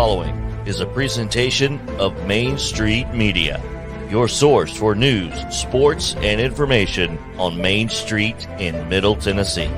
following is a presentation of Main Street Media, your source for news, sports, and information on Main Street in Middle Tennessee.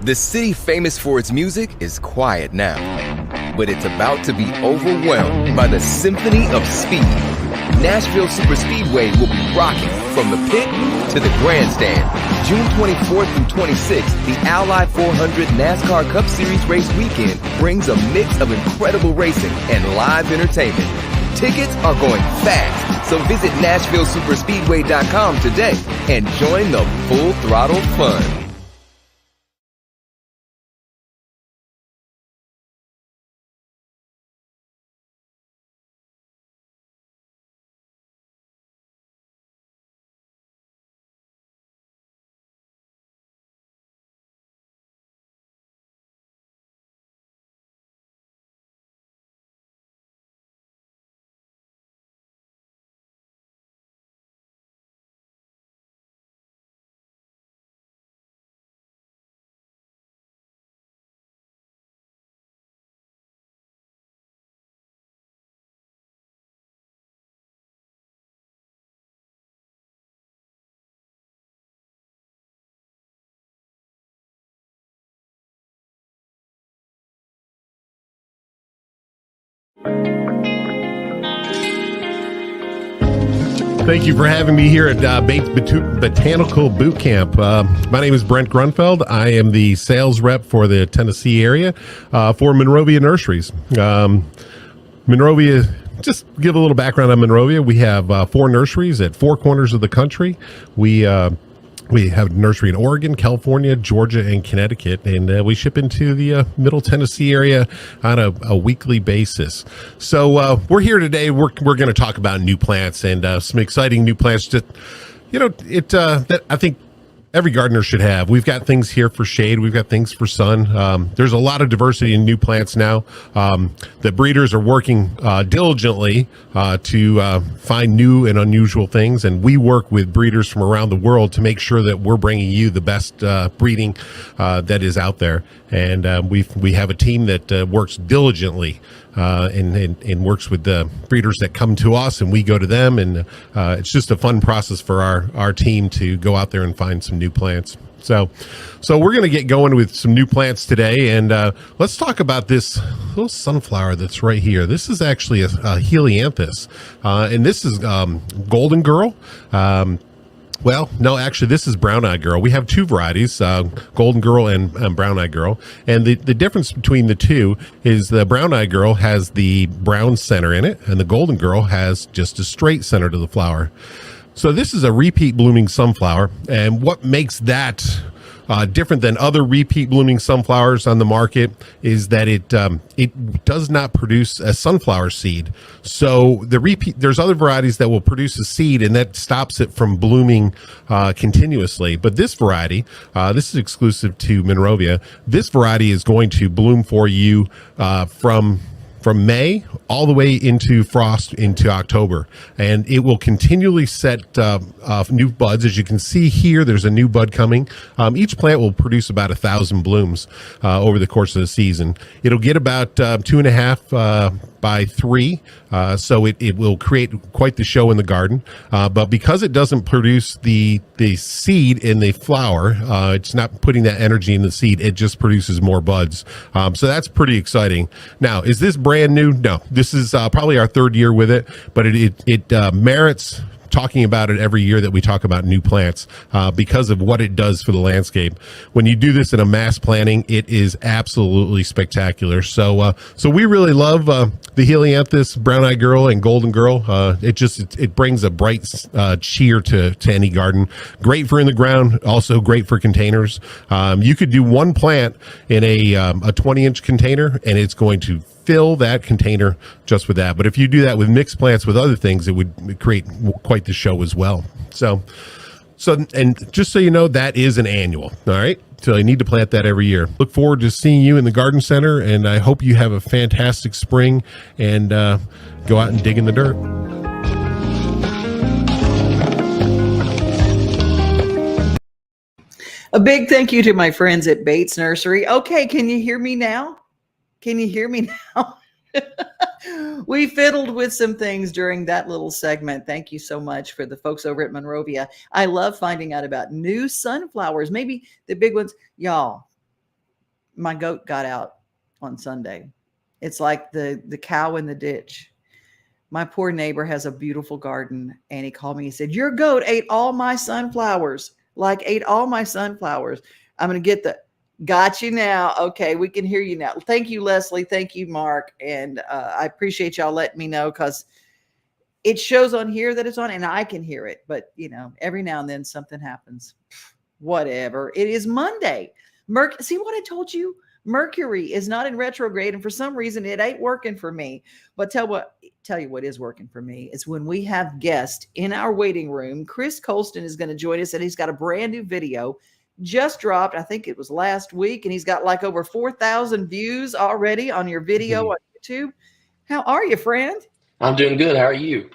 The city famous for its music is quiet now, but it's about to be overwhelmed by the symphony of speed. Nashville Superspeedway will be rocking from the pit to the grandstand. June 24th through 26th, the Ally 400 NASCAR Cup Series race weekend brings a mix of incredible racing and live entertainment. Tickets are going fast, so visit NashvilleSuperspeedway.com today and join the full throttle fun. Thank you for having me here at Bates Botanical Boot Camp. My name is Brent Grunfeld. I am the sales rep for the Tennessee area for Monrovia Nurseries. Monrovia, just give a little background on Monrovia. We have 4 nurseries at 4 corners of the country. We have a nursery in Oregon, California, Georgia, and Connecticut, and we ship into the Middle Tennessee area on a weekly basis. So we're here today. We're going to talk about new plants and some exciting new plants. That I think every gardener should have. We've got things here for shade. We've got things for sun. There's a lot of diversity in new plants now. The breeders are working diligently to find new and unusual things, and we work with breeders from around the world to make sure that we're bringing you the best breeding that is out there. And we have a team that works diligently and works with the breeders that come to us, and we go to them, and it's just a fun process for our team to go out there and find some new plants. So we're going to get going with some new plants today, and let's talk about this little sunflower that's right here. This is actually a helianthus, and this is Golden Girl. Well, no, actually, this is Brown Eyed Girl. We have two varieties, Golden Girl and Brown Eyed Girl. And the difference between the two is the Brown Eyed Girl has the brown center in it, and the Golden Girl has just a straight center to the flower. So this is a repeat blooming sunflower. And what makes that different than other repeat blooming sunflowers on the market is that it does not produce a sunflower seed. So there's other varieties that will produce a seed, and that stops it from blooming continuously. But this variety, this is exclusive to Monrovia. This variety is going to bloom for you from May all the way into frost into October, and it will continually set new buds. As you can see here, there's a new bud coming. Each plant will produce about 1,000 blooms over the course of the season. It'll get about 2.5 by 3, so it will create quite the show in the garden. But because it doesn't produce the seed in the flower, it's not putting that energy in the seed. It just produces more buds. So that's pretty exciting. Now, is this brand new? No, this is probably our third year with it, but it merits talking about it every year that we talk about new plants because of what it does for the landscape. When you do this in a mass planting, it is absolutely spectacular. So we really love the helianthus, Brown Eyed Girl, and Golden Girl. It brings a bright cheer to any garden. Great for in the ground, also great for containers. You could do one plant in a 20-inch container, and it's going to fill that container just with that. But if you do that with mixed plants with other things, it would create quite the show as well. So and just so you know, that is an annual. All right. So you need to plant that every year. Look forward to seeing you in the garden center, and I hope you have a fantastic spring and go out and dig in the dirt. A big thank you to my friends at Bates Nursery. Okay, can you hear me now? Can you hear me now? We fiddled with some things during that little segment. Thank you so much for the folks over at Monrovia. I love finding out about new sunflowers, maybe the big ones. Y'all, my goat got out on Sunday. It's like the cow in the ditch. My poor neighbor has a beautiful garden, and he called me. He said, "Your goat ate all my sunflowers, ate all my sunflowers. I'm going to get the..." Got you now. Okay, we can hear you now. Thank you, Leslie. Thank you, Mark. And I appreciate y'all letting me know, because it shows on here that it's on and I can hear it. But, every now and then something happens. Whatever. It is Monday. See what I told you? Mercury is not in retrograde, and for some reason it ain't working for me. But tell you what is working for me is when we have guests in our waiting room. Chris Colston is going to join us, and he's got a brand new video just dropped. I think it was last week, and he's got like over 4,000 views already on your video on YouTube. How are you, friend? I'm doing good. How are you?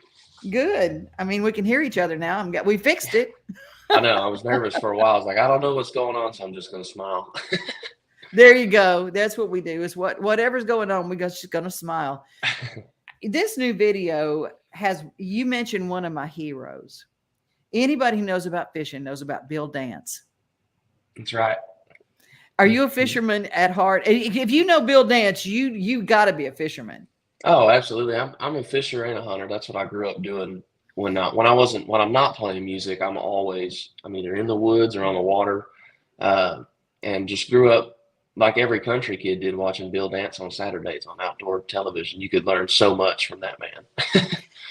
Good. I mean, we can hear each other now. We fixed it. I know. I was nervous for a while. I was like, I don't know what's going on, so I'm just going to smile. There you go. That's what we do, is whatever's going on, we're just going to smile. This new video you mentioned one of my heroes. Anybody who knows about fishing knows about Bill Dance. That's right. Are you a fisherman at heart? If you know Bill Dance, you got to be a fisherman. Oh, absolutely. I'm a fisher and a hunter. That's what I grew up doing. When I'm not playing music, I'm either in the woods or on the water, and just grew up like every country kid did, watching Bill Dance on Saturdays on outdoor television. You could learn so much from that man.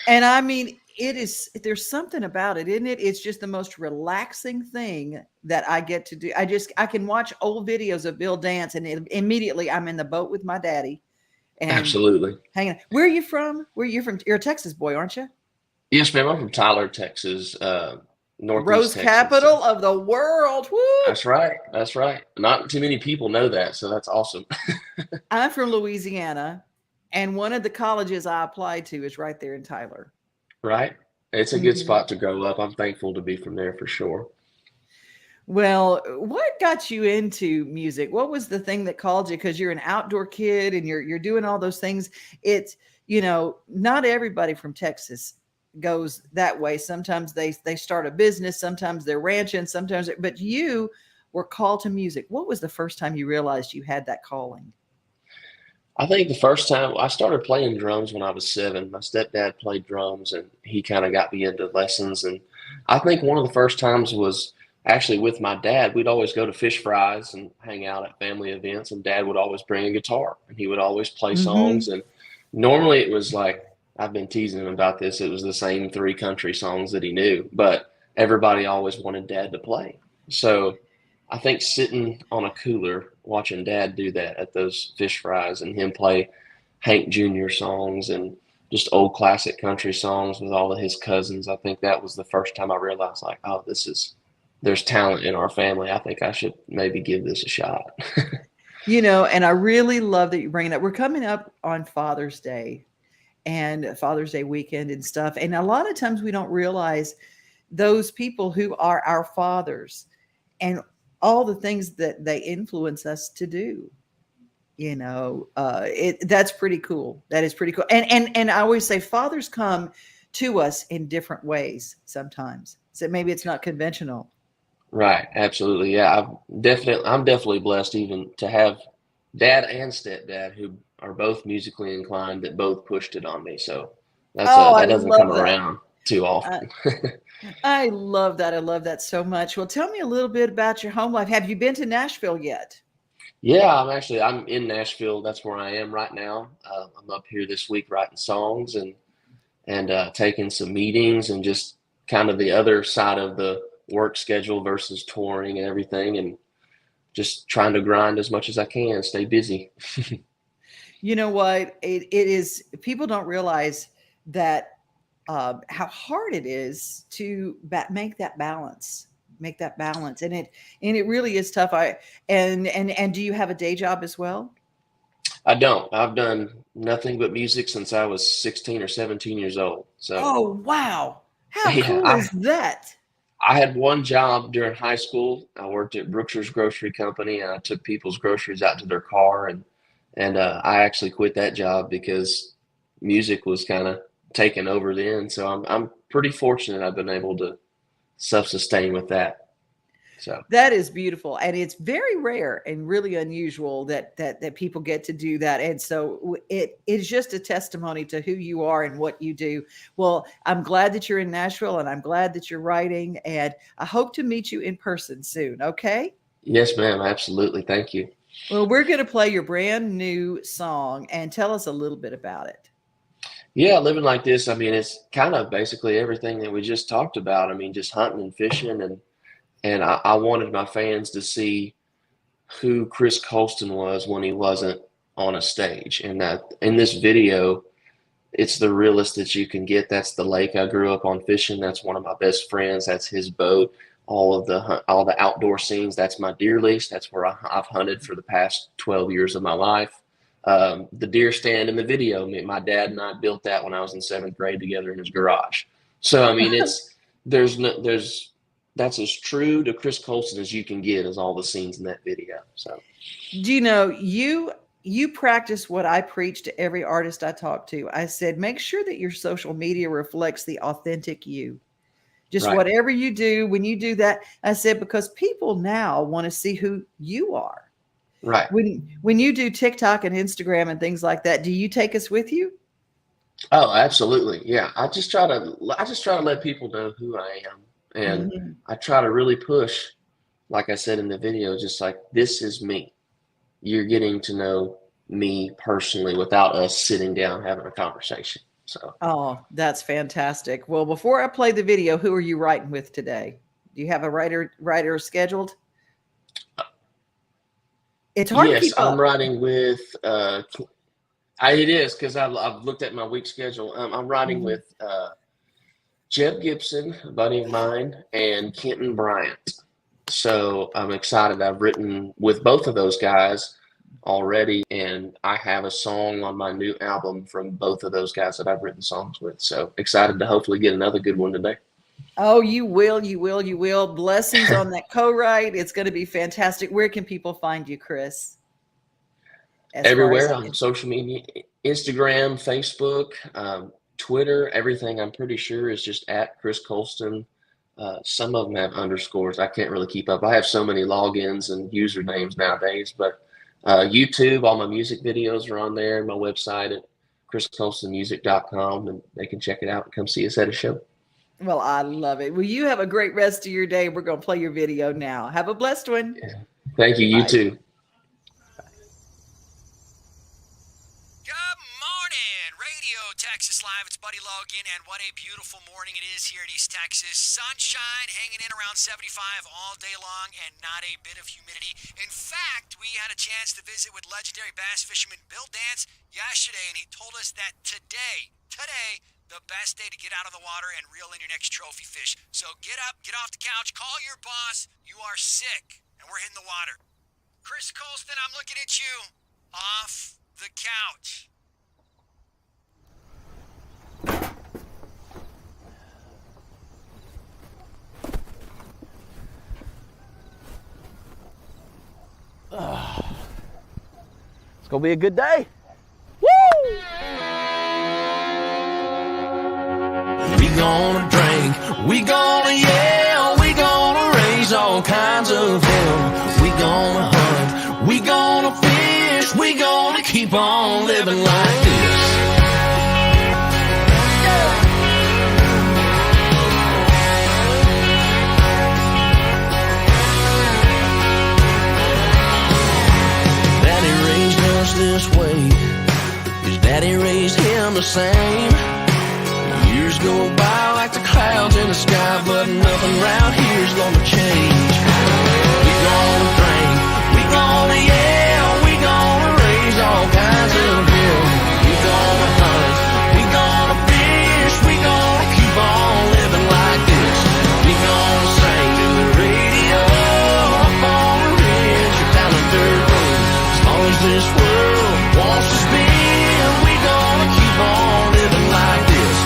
And I mean, there's something about it, isn't it? It's just the most relaxing thing that I get to do. I can watch old videos of Bill Dance, and immediately I'm in the boat with my daddy. And absolutely. Hanging. Where are you from? You're a Texas boy, aren't you? Yes, ma'am. I'm from Tyler, Texas. Northeast Rose Texas. Capital of the world. Woo! That's right. That's right. Not too many people know that, so that's awesome. I'm from Louisiana, and one of the colleges I applied to is right there in Tyler. Right. It's a good spot to grow up. I'm thankful to be from there for sure. Well, what got you into music? What was the thing that called you? Because you're an outdoor kid and you're doing all those things. It's, not everybody from Texas goes that way. Sometimes they start a business, sometimes they're ranching, but you or call to music? What was the first time you realized you had that calling? I think the first time I started playing drums when I was 7. My stepdad played drums, and he kind of got me into lessons. And I think one of the first times was actually with my dad. We'd always go to fish fries and hang out at family events, and Dad would always bring a guitar, and he would always play songs. And normally it was like, I've been teasing him about this, it was the same 3 country songs that he knew, but everybody always wanted Dad to play. So I think sitting on a cooler watching Dad do that at those fish fries and him play Hank Jr. songs and just old classic country songs with all of his cousins, I think that was the first time I realized, like, oh, there's talent in our family. I think I should maybe give this a shot. And I really love that you bring it up. We're coming up on Father's Day and Father's Day weekend and stuff. And a lot of times we don't realize those people who are our fathers and all the things that they influence us to do. That's pretty cool. That is pretty cool. And I always say fathers come to us in different ways sometimes. So maybe it's not conventional. Right. Absolutely. Yeah. I'm definitely blessed even to have dad and stepdad who are both musically inclined that both pushed it on me. So that doesn't come around too often. I love that. I love that so much. Well, tell me a little bit about your home life. Have you been to Nashville yet? Yeah, I'm in Nashville. That's where I am right now. I'm up here this week writing songs and taking some meetings and just kind of the other side of the work schedule versus touring and everything, and just trying to grind as much as I can, stay busy. You know what? It is, people don't realize that how hard it is to make that balance. And it really is tough. And do you have a day job as well? I don't. I've done nothing but music since I was 16 or 17 years old. So oh wow, how cool is that? I had one job during high school. I worked at Brookshire's Grocery Company, and I took people's groceries out to their car, and I actually quit that job because music was kind of taking over then. So I'm pretty fortunate I've been able to self-sustain with that. So that is beautiful, and it's very rare and really unusual that people get to do that. And so it is just a testimony to who you are and what you do. Well, I'm glad that you're in Nashville, and I'm glad that you're writing, and I hope to meet you in person soon. Okay? Yes, ma'am. Absolutely. Thank you. Well, we're going to play your brand new song, and tell us a little bit about it. Yeah, living like this. I mean, it's kind of basically everything that we just talked about. I mean, just hunting and fishing, and I wanted my fans to see who Chris Colston was when he wasn't on a stage. And that in this video, it's the realest that you can get. That's the lake I grew up on fishing. That's one of my best friends. That's his boat. All the outdoor scenes. That's my deer leash. That's where I've hunted for the past 12 years of my life. The deer stand in the video, my dad and I built that when I was in 7th grade together in his garage. So I mean, that's as true to Chris Colston as you can get, as all the scenes in that video. So, do you know, you practice what I preach to every artist I talk to. I said, make sure that your social media reflects the authentic you. Just right. Whatever you do, when you do that, I said, because people now want to see who you are. Right. When you do TikTok and Instagram and things like that, do you take us with you? Oh, absolutely. Yeah. I just try to let people know who I am. And I try to really push, like I said in the video, just like, this is me. You're getting to know me personally without us sitting down having a conversation. So. Oh, that's fantastic. Well, before I play the video, who are you writing with today? Do you have a writer scheduled? It's hard to keep up. I'm writing with, it is, because I've looked at my week schedule. I'm writing with Jeb Gibson, a buddy of mine, and Kenton Bryant. So I'm excited. I've written with both of those guys already, and I have a song on my new album from both of those guys that I've written songs with. So excited to hopefully get another good one today. Oh, you will. Blessings on that co-write. It's going to be fantastic. Where can people find you, Chris? Everywhere on social media, Instagram, Facebook, Twitter, everything I'm pretty sure is just at Chris Colston. Some of them have underscores. I can't really keep up. I have so many logins and usernames nowadays, but YouTube, all my music videos are on there. My website at chriscolstonmusic.com, and they can check it out and come see us at a show. Well, I love it. Well, you have a great rest of your day. We're going to play your video now. Have a blessed one. Yeah. Thank you. You Bye. too. Texas Live. It's Buddy Logan, and what a beautiful morning it is here in East Texas. Sunshine hanging in around 75 all day long and not a bit of humidity. In fact, we had a chance to visit with legendary bass fisherman Bill Dance yesterday, and he told us that today, the best day to get out of the water and reel in your next trophy fish. So get up, get off the couch, call your boss. You are sick, and we're hitting the water. Chris Colston, I'm looking at you. Off the couch. It's gonna be a good day. Woo! We gonna drink, we gonna yell, we gonna raise all kinds of hell. We gonna hunt, we gonna fish, we gonna keep on living like this. This way, his daddy raised him the same. Years go by like the clouds in the sky, but nothing round here's gonna change. We gonna drink, we gonna yell, we gonna raise all kinds of hell. We gonna hunt, we gonna fish, we gonna keep on living like this. We gonna sing to the radio, up on the ridge, or down the dirt road. As long as this world wants to spin, we gonna keep on living like this.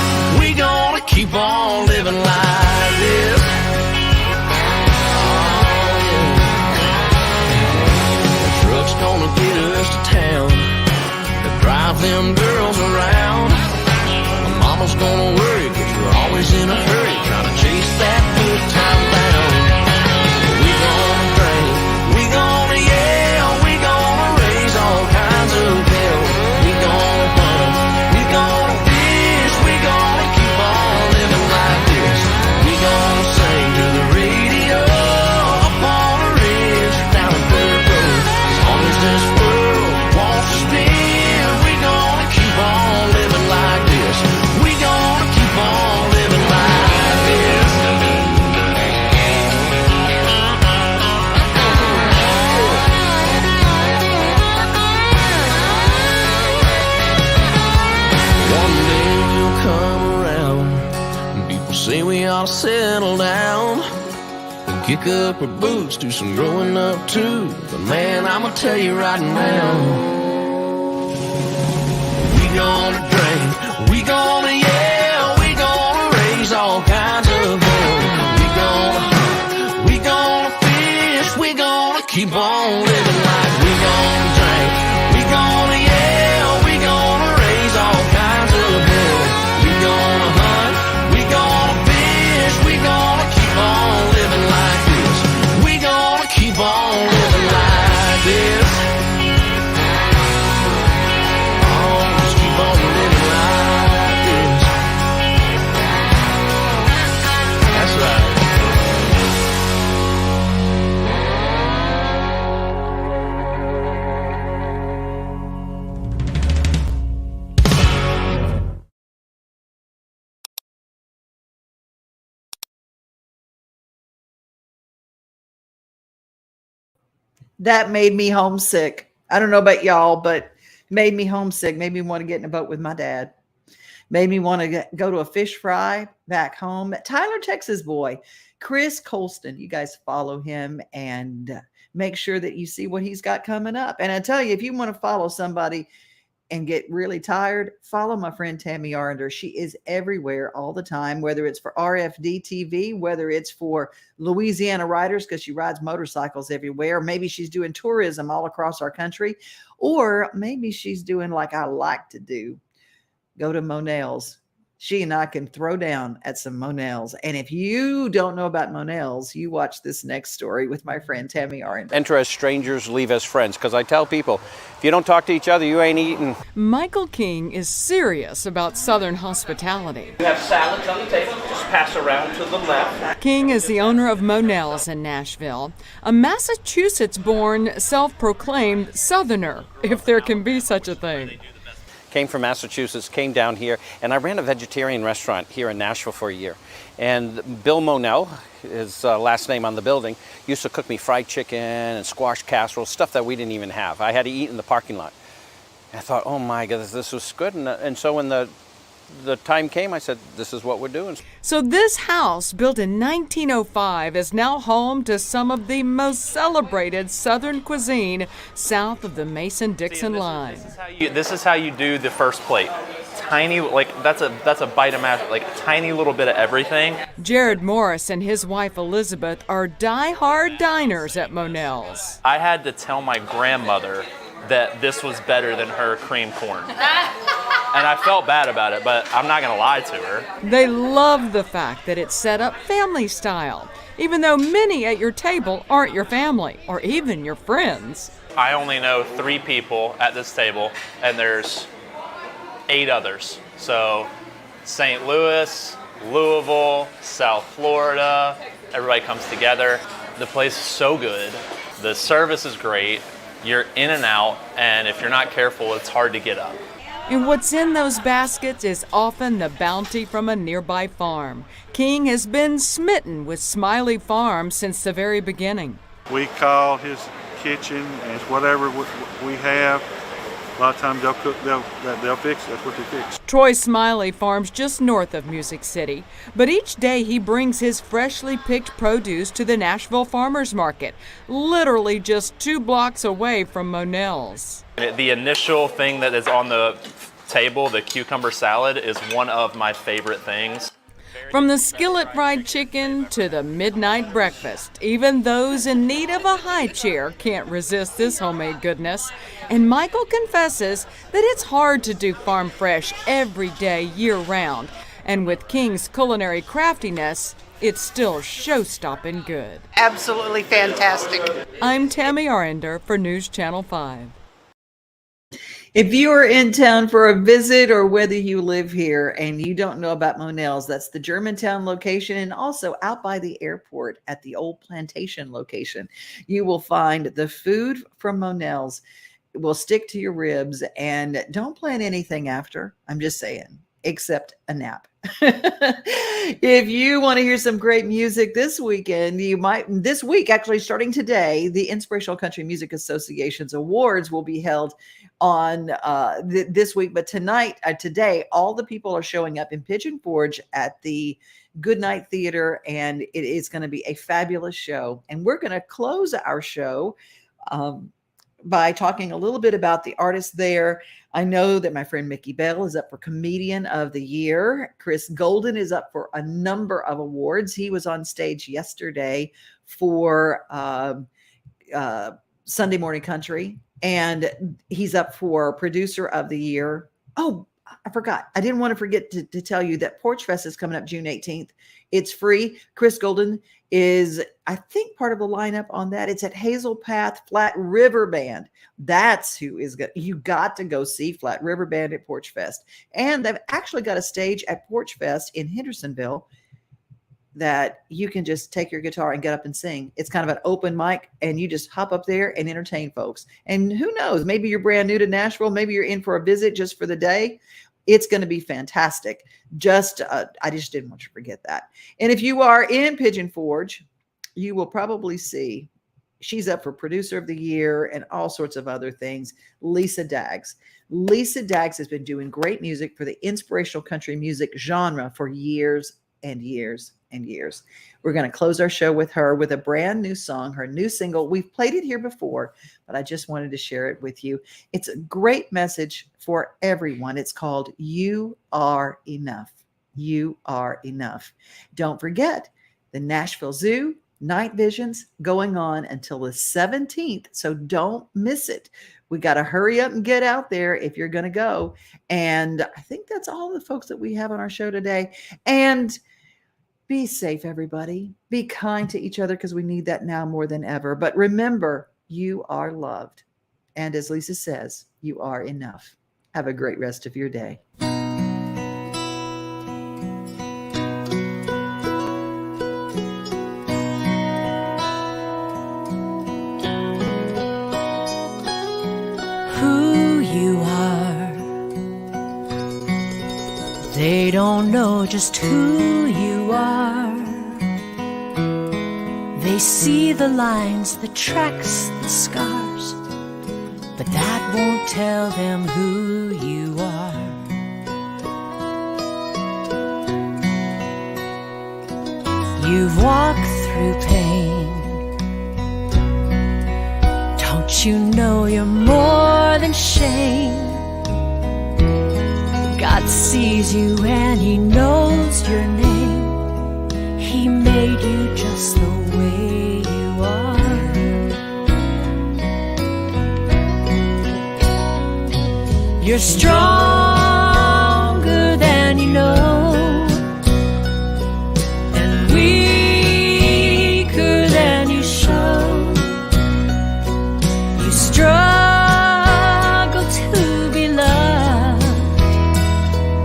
We gonna keep on living like this. Oh, yeah. The truck's gonna get us to town, to drive them girls around. My mama's gonna worry, 'cause we're always in a hurry, trying to chase that good time down. We gonna drink, we gonna yell, we gonna raise all kinds of hell. We gonna hunt, we gonna fish, we gonna keep on living like this. We gonna sing to the radio, up on the ridge, down the dirt road. As long as this world wants to spin, we gonna keep on living like this. We gonna keep on living like this. One day we'll come around, and people say we ought to settle down and kick up our boots, do some growing up too. But man, I'ma tell you right now, we gonna drink, we gonna yell, we gonna raise all kinds of hell. We gonna hunt, we gonna fish, we gonna keep on living like. We gonna drink, we gonna yell, we gonna raise all kinds of hell. We gonna hunt, we gonna fish, we gonna keep on living like this. We gonna keep on living like this. Oh, just keep on living like this. That's right. That made me homesick. I don't know about y'all, but made me homesick. Made me want to get in a boat with my dad. Made me want to go to a fish fry back home. Tyler, Texas boy, Chris Colston. You guys follow him and make sure that you see what he's got coming up. And I tell you, if you want to follow somebody and get really tired, follow my friend Tammy Arender. She is everywhere all the time, whether it's for RFD TV, whether it's for Louisiana riders because she rides motorcycles everywhere. Maybe she's doing tourism all across our country, or maybe she's doing like I like to do. Go to Monell's, she and I can throw down at some Monell's. And if you don't know about Monell's, you watch this next story with my friend Tammy Arendelle. Enter as strangers, leave as friends. Because I tell people, if you don't talk to each other, you ain't eating. Michael King is serious about Southern hospitality. You have salads on the table, just pass around to the left. King is the owner of Monell's in Nashville, a Massachusetts-born, self-proclaimed Southerner, if there can be such a thing. Came from Massachusetts, came down here, and I ran a vegetarian restaurant here in Nashville for a year. And Bill Monell, his last name on the building, used to cook me fried chicken and squash casserole, stuff that we didn't even have. I had to eat in the parking lot. And I thought, oh my goodness, this was good. And so when the time came, I said, this is what we're doing. So this house, built in 1905, is now home to some of the most celebrated Southern cuisine south of the Mason-Dixon line. This is how you do the first plate. Tiny, like that's a bite of mash, like a tiny little bit of everything. Jared Morris and his wife Elizabeth are die-hard diners at Monell's. I had to tell my grandmother that this was better than her cream corn. And I felt bad about it, but I'm not gonna lie to her. They love the fact that it's set up family style, even though many at your table aren't your family or even your friends. I only know 3 people at this table, and there's 8 others. So St. Louis, Louisville, South Florida, everybody comes together. The place is so good. The service is great. You're in and out, and if you're not careful, it's hard to get up. And what's in those baskets is often the bounty from a nearby farm. King has been smitten with Smiley Farm since the very beginning. We call his kitchen as whatever we have. A lot of times they'll cook, they'll fix it. That's what they fix. Troy Smiley farms just north of Music City, but each day he brings his freshly picked produce to the Nashville Farmers Market, literally just 2 blocks away from Monell's. The initial thing that is on the table, the cucumber salad, is one of my favorite things. From the skillet fried chicken to the midnight breakfast, even those in need of a high chair can't resist this homemade goodness. And Michael confesses that it's hard to do farm fresh every day, year-round. And with King's culinary craftiness, it's still show-stopping good. Absolutely fantastic. I'm Tammy Arender for News Channel 5. If you are in town for a visit or whether you live here and you don't know about Monell's, that's the Germantown location and also out by the airport at the old plantation location. You will find the food from Monell's will stick to your ribs, and don't plan anything after. I'm just saying, except a nap. If you want to hear some great music this weekend, this week, actually starting today, the Inspirational Country Music Association's awards will be held on this week. But today, all the people are showing up in Pigeon Forge at the Goodnight Theater, and it is going to be a fabulous show. And we're going to close our show by talking a little bit about the artists there. I know that my friend Mickey Bell is up for Comedian of the Year. Chris Golden is up for a number of awards. He was on stage yesterday for Sunday Morning Country, and he's up for Producer of the Year. Oh, I forgot. I didn't want to forget to tell you that Porchfest is coming up June 18th. It's free. Chris Golden is, I think, part of the lineup on that. It's at Hazel Path Flat River Band. That's who is good. You got to go see Flat River Band at Porchfest. And they've actually got a stage at Porchfest in Hendersonville that you can just take your guitar and get up and sing. It's kind of an open mic, and you just hop up there and entertain folks. And who knows, maybe you're brand new to Nashville. Maybe you're in for a visit just for the day. It's going to be fantastic. I just didn't want you to forget that. And if you are in Pigeon Forge, you will probably see she's up for Producer of the Year and all sorts of other things. Lisa Daggs. Lisa Daggs has been doing great music for the inspirational country music genre for years and years and years. We're going to close our show with her with a brand new song, her new single. We've played it here before, but I just wanted to share it with you. It's a great message for everyone. It's called You Are Enough. You Are Enough. Don't forget, the Nashville Zoo Night visions going on until the 17th. So don't miss it. We got to hurry up and get out there if you're going to go. And I think that's all the folks that we have on our show today. And be safe, everybody. Be kind to each other because we need that now more than ever. But remember, you are loved. And as Lisa says, you are enough. Have a great rest of your day. Who you are, they don't know just who you are. They see the lines, the tracks, the scars, but that won't tell them who you are. You've walked through pain. Don't you know you're more than shame? God sees you and He knows your name. He made you just the way you are. You're stronger than you know, and weaker than you show. You struggle to be loved,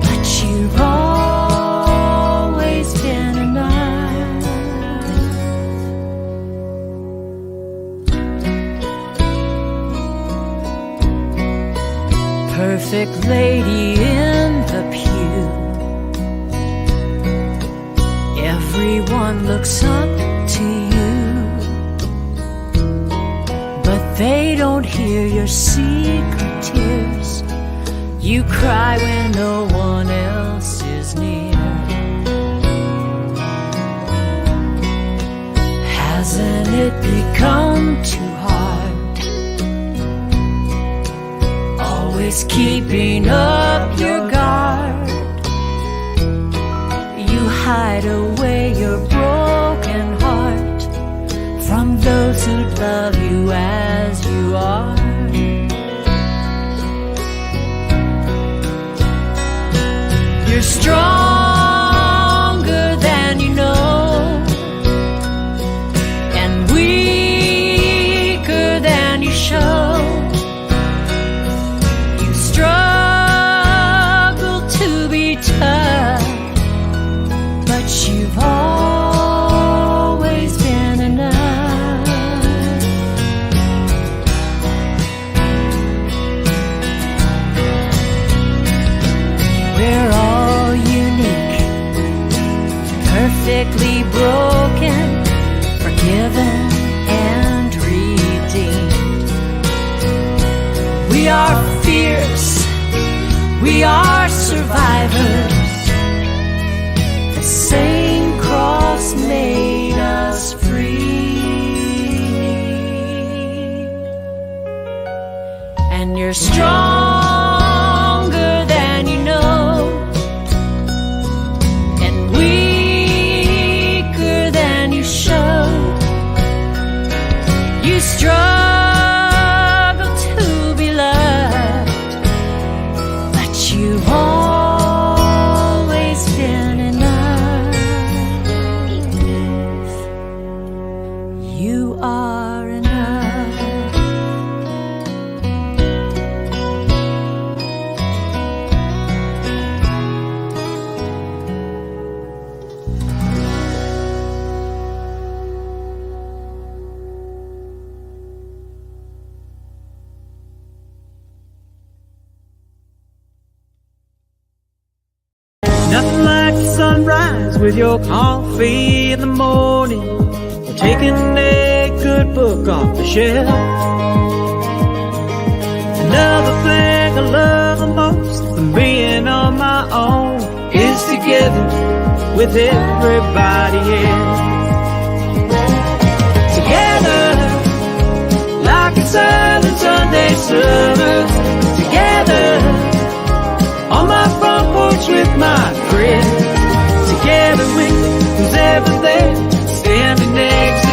but you've always been enough. Perfect lady in the pew, everyone looks up to you, but they don't hear your secret tears. You cry when no one else is near. Hasn't it become too hard, always keeping up your guard? You hide away your broken heart from those who love you as you are. You're stronger than you know, and weaker than you show. You struggle to be tough, but you've always been enough. We're all unique, perfectly broken, forgiven and redeemed. We are fierce, we are survivors. The same cross made us free. And you're stronger than you know, and weaker than you show. You struggle to be loved, but you've always been enough. You are enough. Nothing like the sunrise with your coffee in the morning, or taking a good book off the shelf. Another thing I love the most than being on my own is together with everybody else. Together, like it's early Sunday summer. Together, on my front porch with my friends. Together with who's ever there, standing next to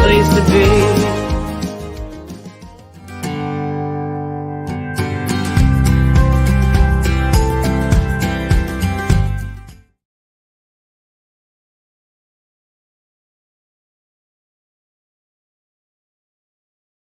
place to be.